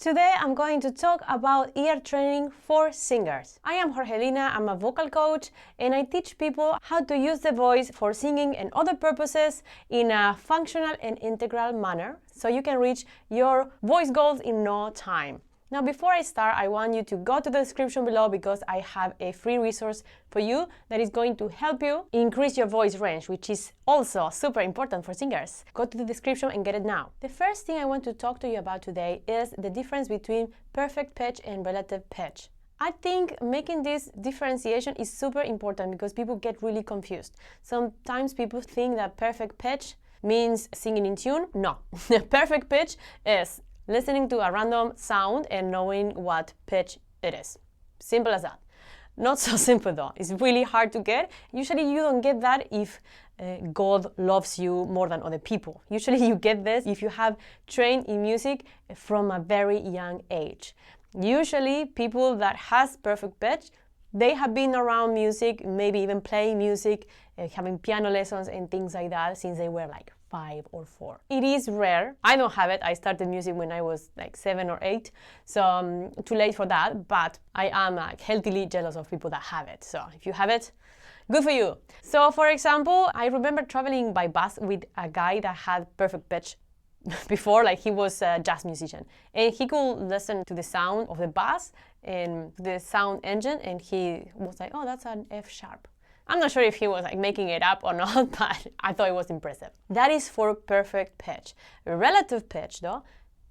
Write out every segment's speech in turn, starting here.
Today I'm going to talk about ear training for singers. I am Jorgelina, I'm a vocal coach, and I teach people how to use the voice for singing and other purposes in a functional and integral manner, so you can reach your voice goals in no time. Now, before I start, I want you to go to the description below because I have a free resource for you that is going to help you increase your voice range, which is also super important for singers. Go to the description and get it now. The first thing I want to talk to you about today is the difference between perfect pitch and relative pitch. I think making this differentiation is super important because people get really confused. Sometimes people think that perfect pitch means singing in tune. No, perfect pitch is listening to a random sound and knowing what pitch it is. Simple as that. Not so simple though. It's really hard to get. Usually you don't get that if God loves you more than other people. Usually you get this if you have trained in music from a very young age. Usually people that has perfect pitch, they have been around music, maybe even playing music, having piano lessons and things like that since they were like 5 or 4. It is rare. I don't have it. I started music when I was like 7 or 8, so too late for that, but I am healthily jealous of people that have it. So if you have it, good for you. So for example, I remember traveling by bus with a guy that had perfect pitch before, like he was a jazz musician, and he could listen to the sound of the bass and the sound engine, and he was like, oh, that's an F sharp. I'm not sure if he was like making it up or not, but I thought it was impressive. That is for perfect pitch. Relative pitch though,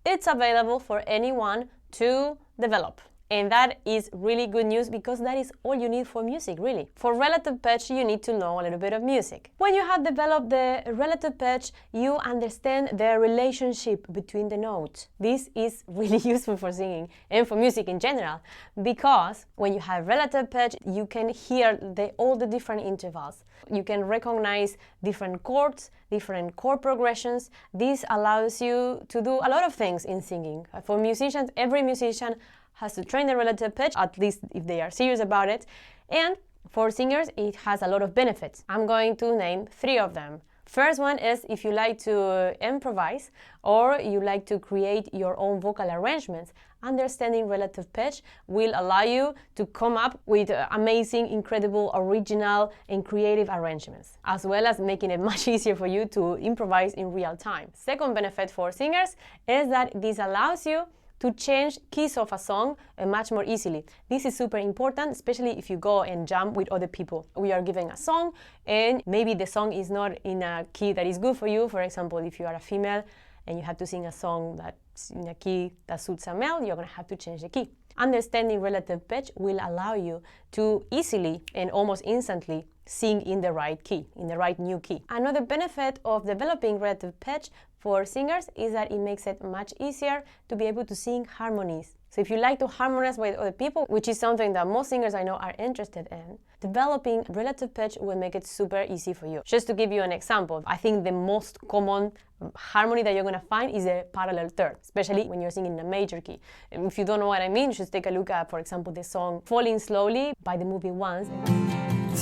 it's available for anyone to develop. And that is really good news because that is all you need for music, really. For relative pitch, you need to know a little bit of music. When you have developed the relative pitch, you understand the relationship between the notes. This is really useful for singing and for music in general, because when you have relative pitch, you can hear all the different intervals. You can recognize different chords, different chord progressions. This allows you to do a lot of things in singing. For musicians, every musician has to train the relative pitch, at least if they are serious about it. And for singers, it has a lot of benefits. I'm going to name 3 of them. First one is if you like to improvise or you like to create your own vocal arrangements, understanding relative pitch will allow you to come up with amazing, incredible, original and creative arrangements, as well as making it much easier for you to improvise in real time. Second benefit for singers is that this allows you to change keys of a song much more easily. This is super important, especially if you go and jam with other people. We are given a song and maybe the song is not in a key that is good for you. For example, if you are a female and you have to sing a song that's in a key that suits a male, you're gonna have to change the key. Understanding relative pitch will allow you to easily and almost instantly sing in the right key, in the right new key. Another benefit of developing relative pitch for singers is that it makes it much easier to be able to sing harmonies. So if you like to harmonize with other people, which is something that most singers I know are interested in, developing relative pitch will make it super easy for you. Just to give you an example, I think the most common harmony that you're going to find is a parallel third, especially when you're singing in a major key. And if you don't know what I mean, just take a look at, for example, the song Falling Slowly by the movie Once.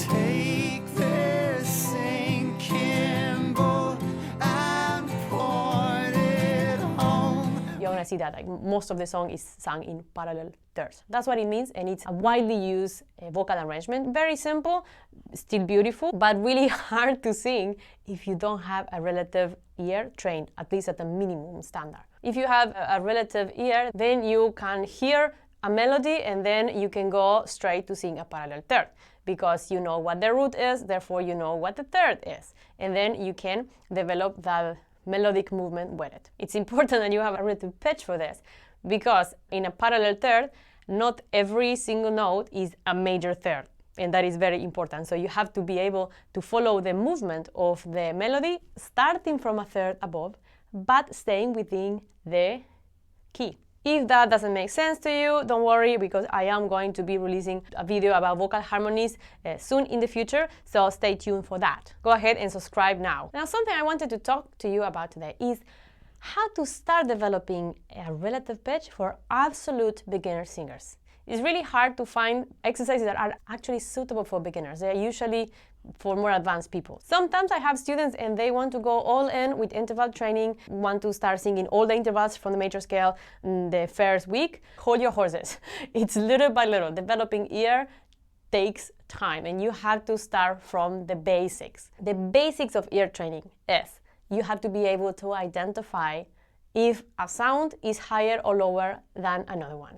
Take this sinking boat and port it home. You're gonna see that like most of the song is sung in parallel thirds. That's what it means, and it's a widely used vocal arrangement. Very simple, still beautiful, but really hard to sing if you don't have a relative ear trained, at least at a minimum standard. If you have a relative ear, then you can hear a melody and then you can go straight to sing a parallel third, because you know what the root is, therefore you know what the third is. And then you can develop that melodic movement with it. It's important that you have a relative pitch for this, because in a parallel third, not every single note is a major third, and that is very important. So you have to be able to follow the movement of the melody, starting from a third above, but staying within the key. If that doesn't make sense to you, don't worry, because I am going to be releasing a video about vocal harmonies soon in the future, so stay tuned for that. Go ahead and subscribe now. Now, something I wanted to talk to you about today is how to start developing a relative pitch for absolute beginner singers. It's really hard to find exercises that are actually suitable for beginners. They are usually for more advanced people. Sometimes I have students and they want to go all in with interval training, want to start singing all the intervals from the major scale in the first week. Hold your horses. It's little by little. Developing ear takes time, and you have to start from the basics. The basics of ear training is you have to be able to identify if a sound is higher or lower than another one.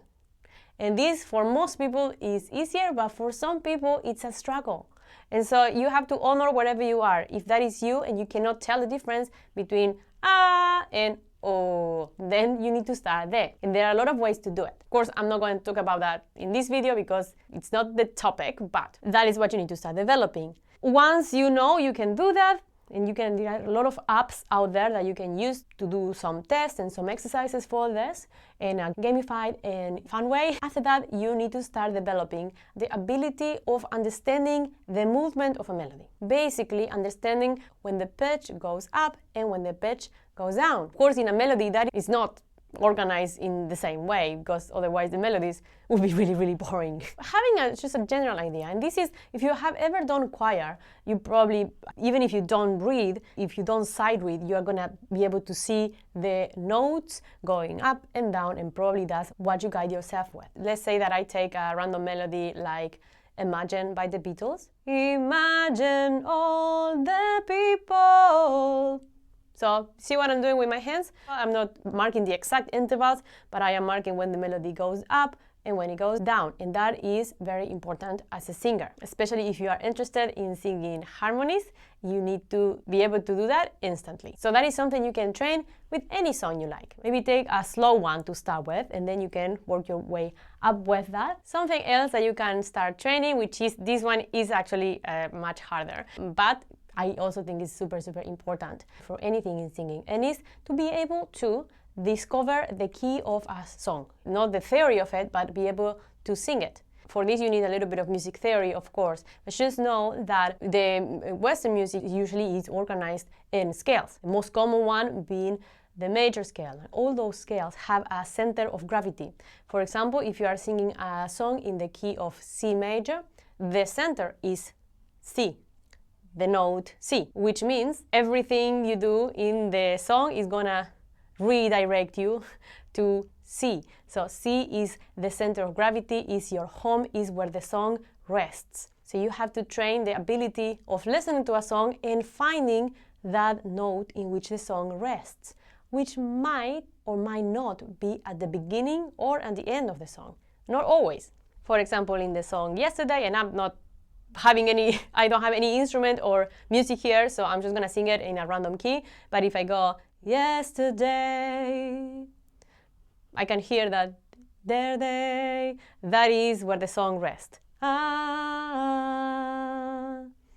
And this, for most people, is easier, but for some people, it's a struggle. And so you have to honor wherever you are. If that is you and you cannot tell the difference between ah and oh, then you need to start there. And there are a lot of ways to do it. Of course, I'm not going to talk about that in this video because it's not the topic, but that is what you need to start developing. Once you know you can do that, and there are a lot of apps out there that you can use to do some tests and some exercises for this in a gamified and fun way. After that, you need to start developing the ability of understanding the movement of a melody. Basically, understanding when the pitch goes up and when the pitch goes down. Of course, in a melody, that is not organized in the same way, because otherwise the melodies would be really, really boring. Having just a general idea, and this is, if you have ever done choir, you probably, even if you don't read, if you don't sight read, you are gonna be able to see the notes going up and down, and probably that's what you guide yourself with. Let's say that I take a random melody like Imagine by the Beatles. Imagine all the people. So see what I'm doing with my hands? I'm not marking the exact intervals, but I am marking when the melody goes up and when it goes down. And that is very important as a singer. Especially if you are interested in singing harmonies, you need to be able to do that instantly. So that is something you can train with any song you like. Maybe take a slow one to start with, and then you can work your way up with that. Something else that you can start training, which is, this one is actually much harder, but I also think it's super, super important for anything in singing, and is to be able to discover the key of a song. Not the theory of it, but be able to sing it. For this, you need a little bit of music theory, of course, but just know that the Western music usually is organized in scales. The most common one being the major scale. All those scales have a center of gravity. For example, if you are singing a song in the key of C major, the center is C, the note C, which means everything you do in the song is gonna redirect you to C. So C is the center of gravity, is your home, is where the song rests. So you have to train the ability of listening to a song and finding that note in which the song rests, which might or might not be at the beginning or at the end of the song. Not always. For example, in the song Yesterday, and I'm not I don't have any instrument or music here, so I'm just gonna sing it in a random key. But if I go yesterday, I can hear that that is where the song rests. Ah.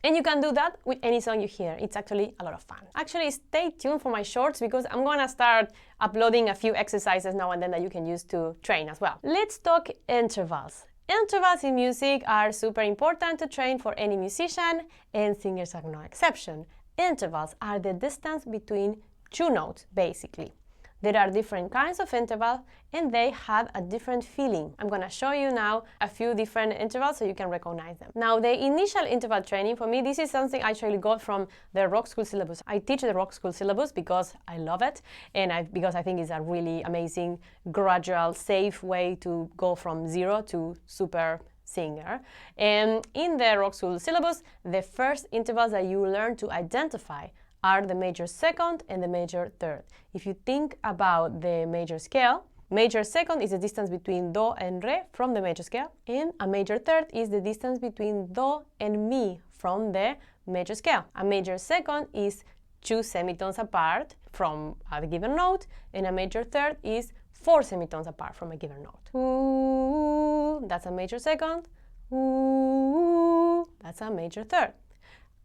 And you can do that with any song you hear. It's actually a lot of fun. Actually, stay tuned for my shorts because I'm gonna start uploading a few exercises now and then that you can use to train as well. Let's talk intervals. Intervals in music are super important to train for any musician, and singers are no exception. Intervals are the distance between two notes, basically. There are different kinds of intervals, and they have a different feeling. I'm gonna show you now a few different intervals so you can recognize them. Now, the initial interval training, for me, this is something I actually got from the rock school syllabus. I teach the rock school syllabus because I love it, and because I think it's a really amazing, gradual, safe way to go from zero to super singer. And in the rock school syllabus, the first intervals that you learn to identify are the major second and the major third. If you think about the major scale, major second is the distance between do and re from the major scale, and a major third is the distance between do and mi from the major scale. A major second is 2 semitones apart from a given note, and a major third is 4 semitones apart from a given note. Ooh, that's a major second. Ooh, that's a major third.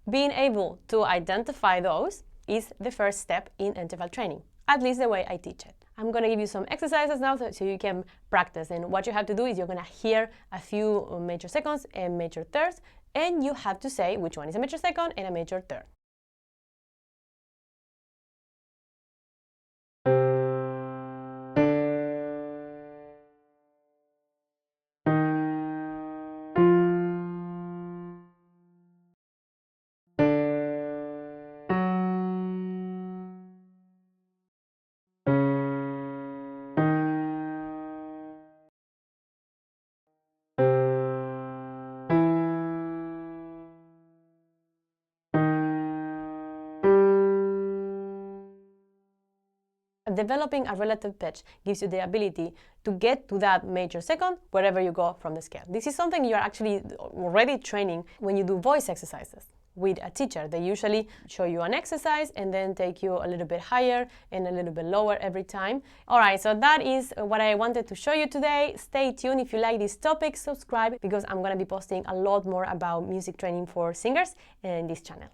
Being able to identify those is the first step in interval training, at least the way I teach it. I'm going to give you some exercises now so you can practice. And what you have to do is you're going to hear a few major seconds and major thirds, and you have to say which one is a major second and a major third. developing a relative pitch gives you the ability to get to that major second wherever you go from the scale. This is something you're actually already training when you do voice exercises with a teacher. They usually show you an exercise and then take you a little bit higher and a little bit lower every time. All right, so that is what I wanted to show you today. Stay tuned. If you like this topic, subscribe, because I'm going to be posting a lot more about music training for singers in this channel.